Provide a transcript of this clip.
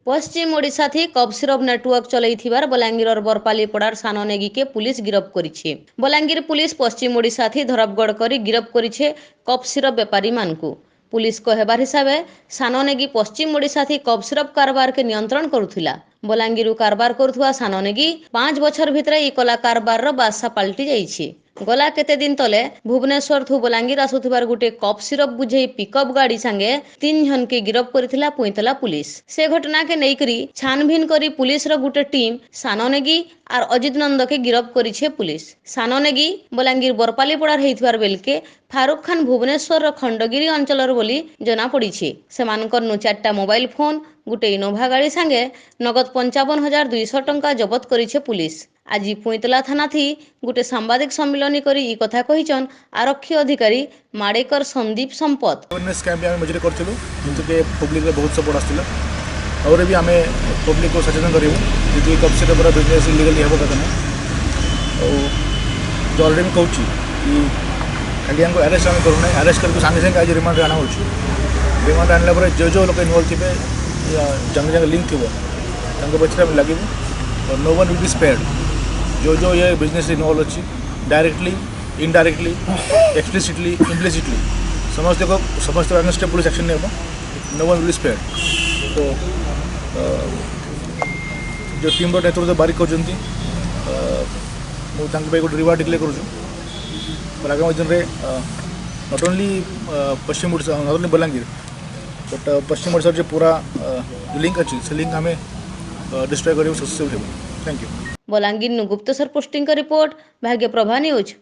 पश्चिम ओडिशा थी cough syrup network चलैथिबार Balangir बरपालीपड़ार सानो नेगी के पुलिस गिरफ्त करिछे। बलांगीर पुलिस पश्चिम ओडिशा थी धरपगढ़ करी गिरफ्त करिछे कफ सिरप बेपारी मानकु। पुलिस कहबार हिसाब सानो नेगी पश्चिम ओडिशा थी कफ सिरप कारबार के नियंत्रण करुथिला। बलांगीर कारबार करुथुआ सानो नेगी 5 बछर भितरे ई कला कारबार बादशाह पलटि जाइछे। गला केते दिन तले भुवनेश्वर थु बलांगीर आसुथिबार गुटे कफ सिरप बुझे पिकअप गाड़ी संगे 3 जन के गिरफ्त करिथिला पुईतला पुलिस। से घटना के नेइकरी छानभिन करी पुलिस रो गुटे टीम सानो नेगी आर अजित नंद के गिरफ्त करिछे पुलिस। सानो नेगी बलांगीर बरपालीपड़ार हेइथिबार बेलके फारूक खान भुवनेश्वर रो खंडगिरी अंचलर बोली जना पड़िछे। सेमानकर नु 4टा मोबाइल फोन गुटे इनोभा गाड़ी संगे नगद 55,200 टंका जबत करिछे पुलिस। आज पुईतला थाना थी गुटे सांबादिक सम्मेलन करी ई कथा कहिचन आरक्षी अधिकारी माड़ेकर संदीप संपत। अवेयरनेस कैंप आम मझे करूँ जिनके पब्लिक बहुत सपोर्ट आसाला और भी आम पब्लिक को सचेतन करूँ जी कफ सिरप बिजनेस इलीगली हे कथा ना जो अलरेडी कहूँ कि खाली हमको अरेस्ट आम करूना अरेस्ट करके सागे सागे आज रिमांड आना रिमांड आनला जो जो लोग इनवल्व थे जंग जंग लिंक थी पछे आम लगे और no one will be spared. जो ये बिजनेस इनवल्व अच्छी डायरेक्टली इनडायरेक्टली एक्सप्लिसिटली इम्प्लिसिटली समस्त अगेंस्ट पुलिस एक्शन नहीं no one will be spared. तो जो टीम नेतृत्व बारिक कर गोटे रिवार्ड डिक्लेयर कर आगामी दिन में नॉट ओनली पश्चिम Odisha not only Balangir but पश्चिम ओडिशा जो पूरा लिंक अच्छी से लिंक आम डिस्ट्रॉय कर सक्सेसफुल। Thank you. बलांगीर गुप्तसर पोस्टिंग का रिपोर्ट भाग्य प्रभा न्यूज।